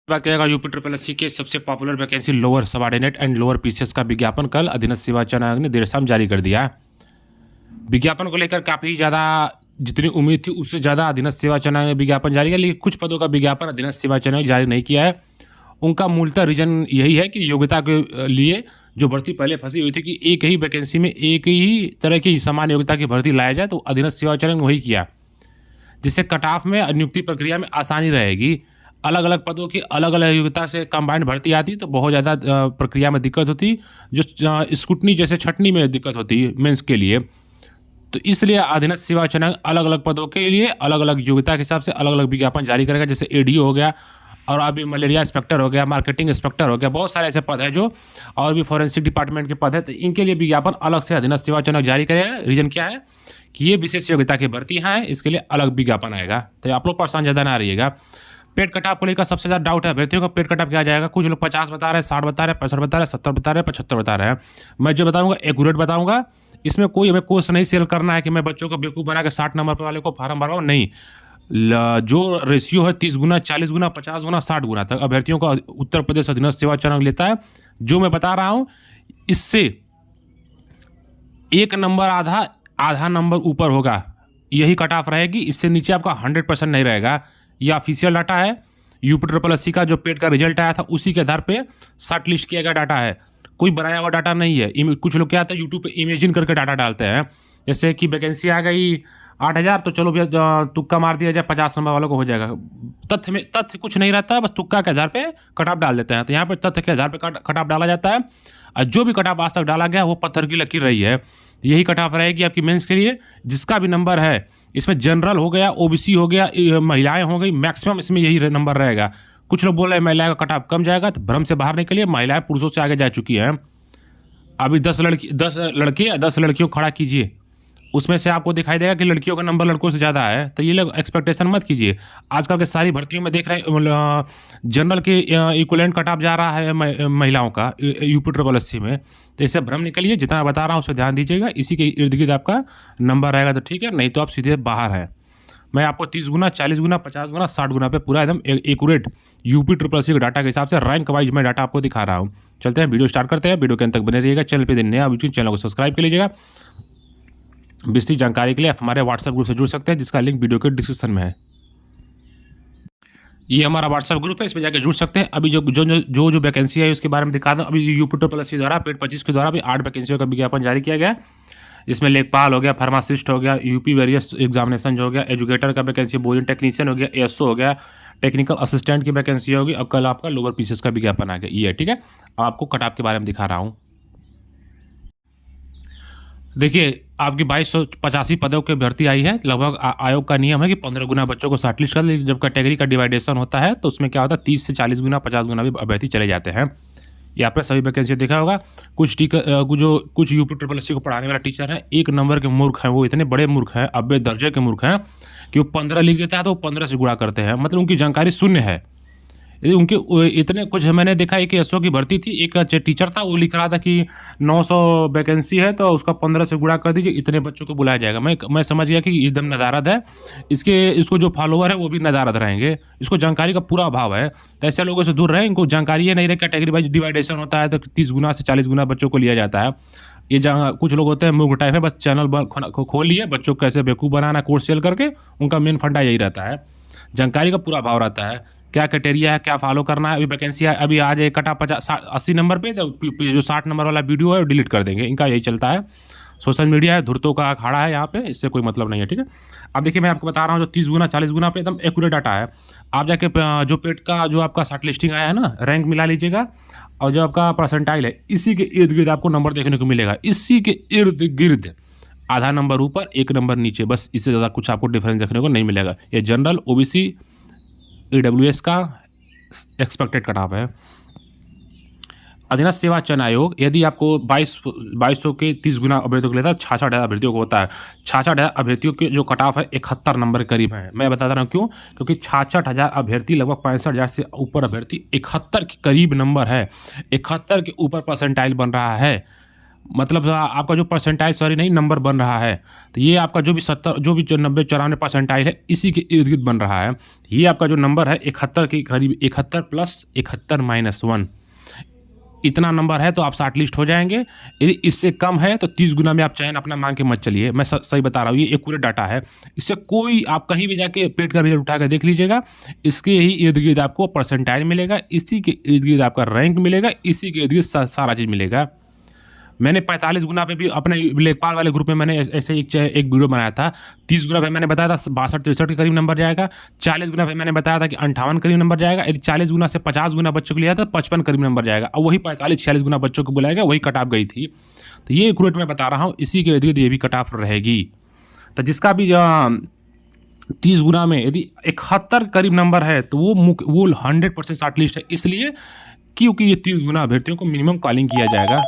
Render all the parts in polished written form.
बात करेगा UP triple SC के सबसे popular vacancy lower subordinate and lower PCS का विज्ञापन कल अधीनस्थ निर्वाचन आयोग ने देर शाम जारी कर दिया है। विज्ञापन को लेकर काफ़ी ज़्यादा जितनी उम्मीद थी उससे ज़्यादा अधीनस्थ निर्वाचन आयोग ने विज्ञापन जारी किया, लेकिन कुछ पदों का विज्ञापन अधीनस्थ निर्वाचन आयोग जारी नहीं किया है। उनका मूलतः रीजन यही है कि योग्यता के लिए जो भर्ती पहले फंसी हुई थी कि एक ही वैकेंसी में एक ही तरह की समान योग्यता की भर्ती लाया जाए, तो अधीनस्थ निर्वाचन आयोग ने वही किया, जिससे कट ऑफ में नियुक्ति प्रक्रिया में आसानी रहेगी। अलग अलग पदों की अलग अलग योग्यता से कंबाइंड भर्ती आती तो बहुत ज़्यादा प्रक्रिया में दिक्कत होती, जो स्क्रूटनी जैसे छटनी में दिक्कत होती मेंस के लिए। तो इसलिए अधीनस्थ निर्वाचन आयोग अलग अलग पदों के लिए अलग अलग योग्यता के हिसाब से अलग अलग विज्ञापन जारी करेगा, जैसे एडीओ हो गया, और अभी मलेरिया इंस्पेक्टर हो गया, मार्केटिंग इंस्पेक्टर हो गया, बहुत सारे ऐसे पद हैं जो, और भी फॉरेंसिक डिपार्टमेंट के पद हैं, तो इनके लिए विज्ञापन अलग से अधीनस्थ निर्वाचन आयोग जारी करेगा। रीजन क्या है कि ये विशेष योग्यता की भर्ती हैं, इसके लिए अलग विज्ञापन आएगा। तो आप लोग परेशान ज़्यादा ना रहिएगा। पेड कटऑफ को लेकर सबसे ज़्यादा डाउट है अभ्यर्थियों का, पेड कटऑफ क्या जाएगा। कुछ लोग 50 बता रहे हैं, 60 बता रहे हैं, 65 बता रहे हैं, 70 बता रहे हैं, 75 बता रहे हैं। मैं जो बताऊंगा एक्यूरेट बताऊंगा, इसमें कोई हमें कोर्स नहीं सेल करना है कि मैं बच्चों को बेवकूफ़ बना के 60 नंबर वाले को फार्म भरवाऊँ, नहीं। जो रेशियो है 30 गुना, 40 गुना, 50 गुना, 60 गुना तक अभ्यर्थियों का उत्तर प्रदेश अधीनस्थ निर्वाचन आयोग लेता है। जो मैं बता रहा हूँ इससे एक नंबर आधा नंबर ऊपर होगा, यही कट ऑफ रहेगी। इससे नीचे आपका 100% नहीं रहेगा। यह ऑफिशियल डाटा है, यूपी ट्रिपल एससी का जो पेड का रिजल्ट आया था उसी के आधार पे शॉर्ट लिस्ट किया गया डाटा है, कोई बनाया हुआ डाटा नहीं है। कुछ लोग क्या होता है यूट्यूब पे इमेजिन करके डाटा डालते हैं, जैसे कि वैकेंसी आ गई 8000 तो चलो भैया तुक्का मार दिया जाए 50 नंबर वालों को हो जाएगा। तथ्य कुछ नहीं रहता है, बस तुक्का के आधार पे कट ऑफ डाल देते हैं। तो यहाँ पे तथ्य के आधार पे कट ऑफ डाला जाता है, और जो भी कट ऑफ आज तक डाला गया वो पत्थर की लकीर रही है। यही कट ऑफ रहेगी आपकी मेंस के लिए। जिसका भी नंबर है, इसमें जनरल हो गया, ओबीसी हो गया, महिलाएं हो गई, मैक्सिमम इसमें यही नंबर रहेगा। कुछ लोग बोल रहे हैं महिलाएं का कट ऑफ कम जाएगा, तो भ्रम से बाहर निकलिए, महिलाएं पुरुषों से आगे जा चुकी हैं। अभी 10 लड़के या 10 लड़कियों को खड़ा कीजिए, उसमें से आपको दिखाई देगा कि लड़कियों का नंबर लड़कों से ज़्यादा है। तो ये लोग एक्सपेक्टेशन मत कीजिए। आजकल के सारी भर्तियों में देख रहे हैं जनरल के इक्वलेंट कट ऑफ जा रहा है महिलाओं का यूपी ट्रिपल एससी में। तो इससे भ्रम निकलिए, जितना बता रहा हूँ उसे ध्यान दीजिएगा, इसी के इर्द गिर्द आपका नंबर रहेगा तो ठीक है, नहीं तो आप सीधे बाहर है। मैं आपको 30 गुना, 40 गुना, 50 गुना, 60 गुना पे पूरा एकदम एक्यूरेट यूपी ट्रिपल एससी के डाटा के हिसाब से रैंक वाइज मैं डाटा आपको दिखा रहा हूँ। चलते हैं, वीडियो स्टार्ट करते हैं। वीडियो के अंत तक बने रहिएगा। चैनल पे दिन नया वीडियो, चैनल को सब्सक्राइब कर लीजिएगा। विस्तृत जानकारी के लिए आप हमारे व्हाट्सएप ग्रुप से जुड़ सकते हैं, जिसका लिंक वीडियो के डिस्क्रिप्शन में है। ये हमारा व्हाट्सएप ग्रुप है, इसमें जाकर जुड़ सकते हैं। अभी जो वैकेंसी है उसके बारे में दिखा दूँ। अभी यूपी ट्रिपल एससी द्वारा पेड 25 के द्वारा भी 8 वैकेंसियों का विज्ञापन जारी किया गया। इसमें लेखपाल हो गया, फार्मासिस्ट हो गया, यूपी वेरियस एग्जामिनेशन जो हो गया, एजुकेटर का वैकेंसी, बोलिंग टेक्नीशियन हो गया, एएसओ हो गया, टेक्निकल असिस्टेंट की वैकेंसी होगी। अब कल आपका लोअर पीसीएस का विज्ञापन आ गया, ये है ठीक है। आपको कट ऑफ के बारे में दिखा रहा हूँ। देखिए, आपकी 2285 पदों की भर्ती आई है। लगभग आयोग का नियम है कि 15 गुना बच्चों को शॉर्टलिस्ट कर, लेकिन जब कैटेगरी का डिवाइडेशन होता है तो उसमें क्या होता है 30 से 40 गुना, 50 गुना भी अभ्यर्थी चले जाते हैं। ये आपने सभी वैकेंसी देखा होगा। कुछ यूपी ट्रिपल एससी को पढ़ाने वाला टीचर है, एक नंबर के मूर्ख हैं, वो इतने बड़े मूर्ख हैं, 90 दर्जे के मूर्ख हैं कि वो 15 लिख देता है तो वो 15 से गुणा करते हैं, मतलब उनकी जानकारी शून्य है। उनके इतने कुछ मैंने देखा है कि एसओ की भर्ती थी, एक टीचर था, वो लिख रहा था कि 900 वैकेंसी है तो उसका 15 से गुणा कर दीजिए, इतने बच्चों को बुलाया जाएगा। मैं समझ गया कि एकदम नदारद है। इसको जो फॉलोअर है वो भी नदारद रहेंगे, इसको जानकारी का पूरा अभाव है। तो ऐसे लोगों से दूर रहें, इनको जानकारी ही नहीं रहे। कैटेगरी वाइज डिवाइडेशन होता है तो 30 गुना से 40 गुना बच्चों को लिया जाता है। ये कुछ लोग होते हैं मूर्ख टाइप है, बस चैनल खोल लिए, बच्चों को कैसे बेवकूफ़ बनाना कोर्स सेल करके, उनका मेन फंडा यही रहता है। जानकारी का पूरा अभाव रहता है, क्या क्राइटेरिया है, क्या फॉलो करना है। अभी वैकेंसी अभी आ जाए कटा 80 नंबर पे, तो जो 60 नंबर वाला वीडियो है वो डिलीट कर देंगे। इनका यही चलता है, सोशल मीडिया है, धुरतों का अखाड़ा है यहाँ पे, इससे कोई मतलब नहीं है ठीक है। अब देखिए, मैं आपको बता रहा हूँ जो 30 गुना, 40 गुना पे एकदम एक्यूरेट डाटा है। आप जाके जो पेड का जो आपका शॉर्ट लिस्टिंग आया है ना, रैंक मिला लीजिएगा, और जो आपका परसेंटाइल है इसी के इर्द गिर्द आपको नंबर देखने को मिलेगा। इसी के इर्द गिर्द आधा नंबर ऊपर, एक नंबर नीचे, बस इससे ज़्यादा कुछ आपको डिफरेंस देखने को नहीं मिलेगा। ये जनरल, ओबीसी, ईडब्ल्यूएस का एक्सपेक्टेड कट ऑफ है। अधीनस्थ निर्वाचन आयोग यदि आपको 2200 के 30 गुना अभ्यर्थियों को लेता है, 66,000 अभ्यर्थियों को होता है। 66,000 अभ्यर्थियों के जो कट ऑफ है 71 नंबर के करीब है। मैं बता रहा हूँ क्यों, क्योंकि 66,000 अभ्यर्थी, लगभग 65,000 से ऊपर अभ्यर्थी, 71 के करीब नंबर है, 71 के ऊपर परसेंटाइल बन रहा है। मतलब आपका जो परसेंटाइल सॉरी नहीं नंबर बन रहा है, तो ये आपका जो भी 70 जो भी 90 94 परसेंटाइल है इसी के इर्द गिर्द बन रहा है। ये आपका जो नंबर है 71 के करीब, 71 प्लस 71 माइनस 1, इतना नंबर है तो आप शॉर्ट लिस्ट हो जाएंगे। यदि इससे कम है तो 30 गुना में आप चयन अपना मांग के मत चलिए, मैं सही बता रहा हूँ, ये एक्यूरेट डाटा है। इससे कोई आप कहीं भी जाके पेट का रिजल्ट उठा कर देख लीजिएगा, इसके ही इर्द गिर्द आपको परसेंटाइल मिलेगा, इसी के इर्द गिर्द आपका रैंक मिलेगा, इसी के इर्द गिर्द सारा चीज़ मिलेगा। मैंने 45 गुना पे भी अपने लेखपाल वाले ग्रुप में मैंने ऐसे एक वीडियो बनाया था। 30 गुना पे मैंने बताया था 62-63 के करीब नंबर जाएगा। 40 गुना पे मैंने बताया था कि 58 करीब नंबर जाएगा। यदि 40 गुना से 50 गुना बच्चों को लिया था 55 करीब नंबर जाएगा, और वही 45-46 गुना बच्चों को बुलाएगा, वही कट ऑफ गई थी। तो ये एक्यूरेट मैं बता रहा हूँ, इसी के इर्द गिर्द ये भी कट ऑफ रहेगी। तो जिसका भी 30 गुना में यदि 71 करीब नंबर है तो वो 100% शॉर्ट लिस्ट है, इसलिए क्योंकि ये 30 गुना अभ्यर्थियों को मिनिमम कॉलिंग किया जाएगा।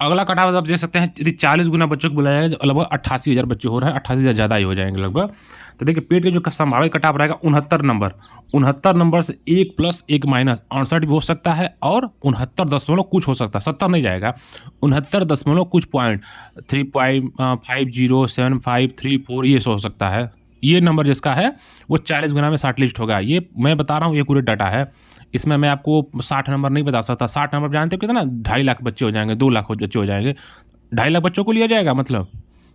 अगला कट ऑफ आप देख सकते हैं, यदि 40 गुना बच्चों को बुलाया जाएगा तो लगभग 88,000 बच्चे हो रहे हैं, 88,000 ज़्यादा ही हो जाएंगे लगभग। तो देखिए पेट के जो संभावित कट ऑफ रहेगा 69 नंबर, 69 नंबर से 1 प्लस 1 माइनस 68 भी हो सकता है, और 69 दशमलव कुछ हो सकता है, 70 नहीं जाएगा, 69 दशमलव कुछ पॉइंट 3.507534 ये हो सकता है। ये नंबर जिसका है वो 40 गुना में शॉर्ट लिस्ट होगा। ये मैं बता रहा हूँ एक्यूरेट डाटा है, इसमें मैं आपको 60 नंबर नहीं बता सकता। 60 नंबर जानते हो कितना, 2.5 लाख बच्चे हो जाएंगे, 2 लाख बच्चे हो जाएंगे, 2.5 लाख बच्चों को लिया जाएगा, मतलब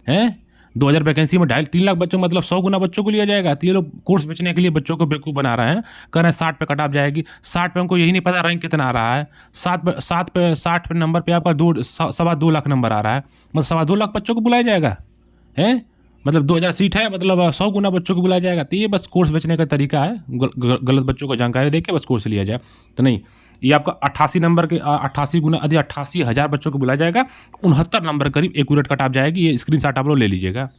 हैं 2000 वैकेंसी में 2.5-3 लाख बच्चों, मतलब 100 गुना बच्चों को लिया जाएगा। तो ये लोग कोर्स बेचने के लिए बच्चों को बेवकूफ़ बना रहे हैं, कह रहे हैं 60 पे कट ऑफ जाएगी। 60 पे हमको यही नहीं पता रैंक कितना आ रहा है। 60 पे नंबर पे आपका 2.25 लाख नंबर आ रहा है, मतलब 2.25 लाख बच्चों को बुलाया जाएगा, हैं मतलब 2000 सीट है, मतलब 100 गुना बच्चों को बुलाया जाएगा। तो ये बस कोर्स बेचने का तरीका है, गलत बच्चों को जानकारी देके बस कोर्स लिया जाए। तो नहीं, ये आपका 88 नंबर के 88 गुना यदि 88,000 बच्चों को बुलाया जाएगा, 69 नंबर करीब एक्यूरेट कट ऑफ जाएगी। ये स्क्रीनशॉट आप लोग ले लीजिएगा।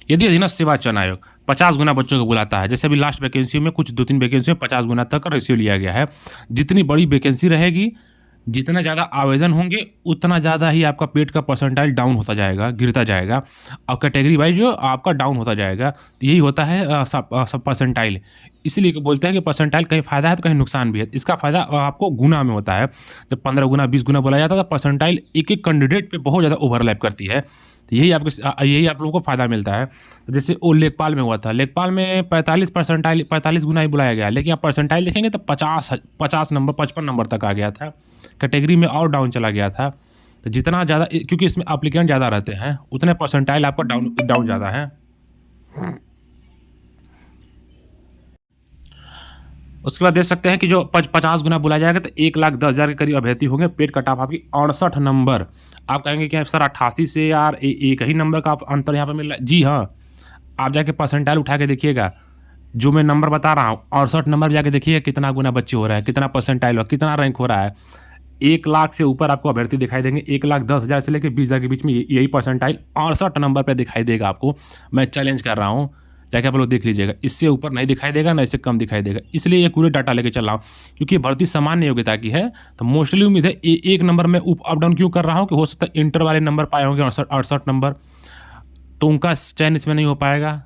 यदि अधीनस्थ सेवा चयन आयोग 50 गुना बच्चों को बुलाता है, जैसे अभी लास्ट वैकेंसी में कुछ 2-3 वैकेंसी में 50 गुना तक का रेशियो लिया गया है। जितनी बड़ी वैकेंसी रहेगी, जितना ज़्यादा आवेदन होंगे, उतना ज़्यादा ही आपका पेट का परसेंटाइल डाउन होता जाएगा, गिरता जाएगा, और कैटेगरी वाइज जो आपका डाउन होता जाएगा। तो यही होता है सब परसेंटाइल। इसीलिए बोलते हैं कि परसेंटाइल कहीं फ़ायदा है तो कहीं नुकसान भी है। इसका फ़ायदा आपको गुना में होता है। जब 15 गुना 20 गुना बोला जाता है तो परसेंटाइल एक एक कैंडिडेट पे बहुत ज़्यादा ओवरलैप करती है। तो यही आप लोगों को फ़ायदा मिलता है। जैसे वो लेखपाल में हुआ था, लेखपाल में 45 गुना ही बुलाया गया, लेकिन आप परसेंटाइल देखेंगे तो 50 नंबर 55 नंबर तक आ गया था, कैटेगरी में और डाउन चला गया था। तो जितना ज़्यादा, क्योंकि इसमें एप्लीकेंट ज़्यादा रहते हैं, उतने परसेंटाइल आपका डाउन ज़्यादा है। उसके बाद देख सकते हैं कि जो 50 गुना बुलाया जाएगा तो 1,10,000 के करीब अभ्यर्थी होंगे। पेट कट ऑफ आपकी 68 नंबर। आप कहेंगे कि सर 88 से यार एक ही नंबर का अंतर यहाँ पर मिल रहा है। जी हाँ, आप जाके परसेंटाइल उठा के देखिएगा, जो मैं नंबर बता रहा हूँ 68 नंबर जाके देखिएगा कितना गुना बच्चे हो रहा है, कितना परसेंटाइल हो, कितना रैंक हो रहा है। 1 लाख से ऊपर आपको अभ्यर्थी दिखाई देंगे, 1,10,000 से लेकर 20,000 के बीच में यही परसेंटाइल 68 नंबर पर दिखाई देगा आपको। मैं चैलेंज कर रहा हूँ, जाके आप लोग देख लीजिएगा, इससे ऊपर नहीं दिखाई देगा, ना इससे कम दिखाई देगा। इसलिए ये पूरे डाटा लेके चल रहा हूँ, क्योंकि भर्ती सामान्य योग्यता की है। तो मोस्टली उम्मीद है एक नंबर में अप डाउन क्यों कर रहा हूँ कि हो सकता है इंटर वाले नंबर पाए होंगे 68 नंबर, तो उनका चयन इसमें नहीं हो पाएगा।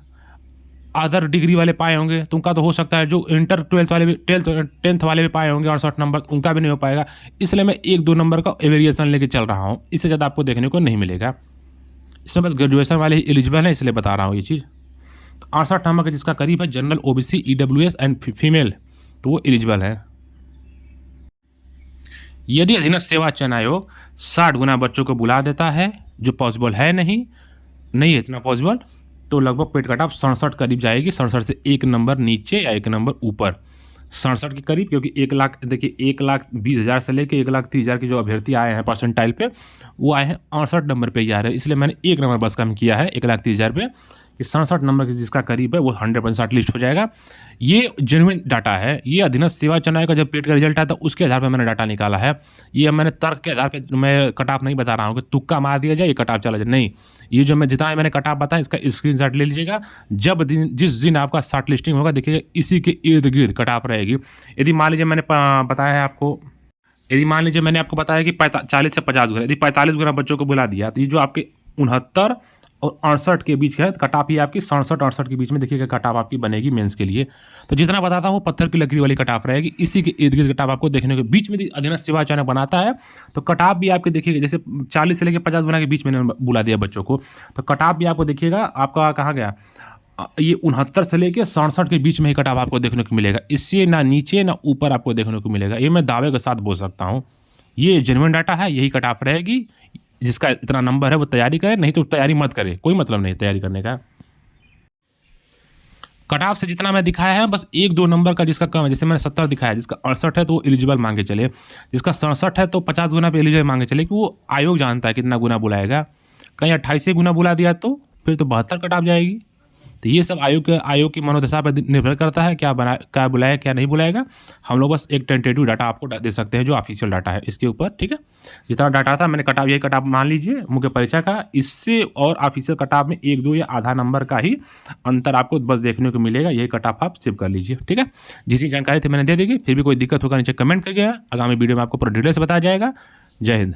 अदर डिग्री वाले पाए होंगे तो उनका तो हो सकता है, जो इंटर 12th वाले भी 10th वाले भी पाए होंगे 68 नंबर, उनका भी नहीं हो पाएगा। इसलिए मैं 1-2 नंबर का वेरिएशन लेके चल रहा हूँ, इससे ज़्यादा आपको देखने को नहीं मिलेगा। इसमें बस ग्रेजुएशन वाले ही एलिजिबल है, इसलिए बता रहा हूँ ये चीज़। 68 नंबर का जिसका करीब है general, OBC, EWS and female, तो वो एलिजिबल है। यदि अधीनस्थ सेवा चयन आयोग 60 गुना बच्चों को बुला देता है, जो पॉसिबल है नहीं है इतना पॉसिबल, तो लगभग पेट कट ऑफ 67 करीब जाएगी। 67 से 1 नंबर नीचे या 1 नंबर ऊपर, 67 के करीब। क्योंकि 1 लाख, देखिए 1,20,000 से लेकर 1,30,000 के जो अभ्यर्थी आए हैं परसेंटाइल पे, वो आए हैं 68 नंबर पे ही आ रहे हैं। इसलिए मैंने 1 नंबर बस कम किया है 1,30,000 पे, कि 67 नंबर जिसका करीब है वो 100% शॉर्ट लिस्ट हो जाएगा। ये जेन्युइन डाटा है। ये अधीनस्थ सेवा चयन आयोग का जब पेट का रिजल्ट आया था उसके आधार पर मैंने डाटा निकाला है। ये मैंने तर्क के आधार पर मैं कट ऑफ नहीं बता रहा हूँ कि तुक्का मार दिया जाए ये कट ऑफ चला जाए, नहीं। ये जो मैं जितना मैंने कट ऑफ बताया इसका स्क्रीनशॉट ले लीजिएगा। जिस दिन आपका शॉर्ट लिस्टिंग होगा देखिएगा इसी के इर्द गिर्द कट ऑफ रहेगी। यदि मान लीजिए मैंने बताया है आपको, यदि मान लीजिए मैंने आपको बताया कि 40 से 50 गुना, यदि 45 गुना बच्चों को बुला दिया, तो ये जो आपके 69 और 68 के बीच है, कट ऑफ ही आपकी 67-68 के बीच में देखिएगा कट ऑफ आपकी बनेगी मेंस के लिए। तो जितना बताता हूँ पत्थर की लकीर वाली कट ऑफ रहेगी, इसी के इर्द गिर्द कट ऑफ आपको देखने को बीच में अधीनस्थ सेवा अचानक बनाता है। तो कट ऑफ भी आपके देखिएगा जैसे 40 से लेकर 50 गुना के बीच में बुला दिया बच्चों को, तो कट ऑफ भी आपको देखिएगा आपका कहाँ गया, ये 69 से लेकर 67 के बीच में ही कट ऑफ आपको देखने को मिलेगा। इससे ना नीचे ना ऊपर आपको देखने को मिलेगा, ये मैं दावे के साथ बोल सकता हूँ। ये जेन्युइन डाटा है, यही कट ऑफ रहेगी। जिसका इतना नंबर है वो तैयारी करे, नहीं तो तैयारी मत करे, कोई मतलब नहीं तैयारी करने का। कट ऑफ से जितना मैं दिखाया है बस 1-2 नंबर का जिसका कम है, जैसे मैंने 70 दिखाया, जिसका 68 है तो वो एलिजिबल मांगे चले, जिसका 67 है तो 50 गुना पे एलिजिबल मांगे चले, कि वो आयोग जानता है कितना गुना बुलाएगा। कहीं 28 गुना बुला दिया तो फिर तो 72 कट ऑफ जाएगी। तो ये सब आयोग की मनोदशा पर निर्भर करता है, क्या बुलाएगा क्या नहीं बुलाएगा। हम लोग बस एक टेंटेटिव डाटा आपको दे सकते हैं जो ऑफिशियल डाटा है इसके ऊपर, ठीक है। जितना डाटा था मैंने कटाव, यही कटाव मान लीजिए मुख्य परीक्षा का, इससे और ऑफिशियल कटाव में 1-2 या आधा नंबर का ही अंतर आपको बस देखने को मिलेगा। यही कटाव आप सेव कर लीजिए, ठीक है। जितनी जानकारी थी मैंने दे देगी, फिर भी कोई दिक्कत होगा नीचे कमेंट करिएगा, आगामी वीडियो में आपको पूरा डिटेल से बताया जाएगा। जय हिंद।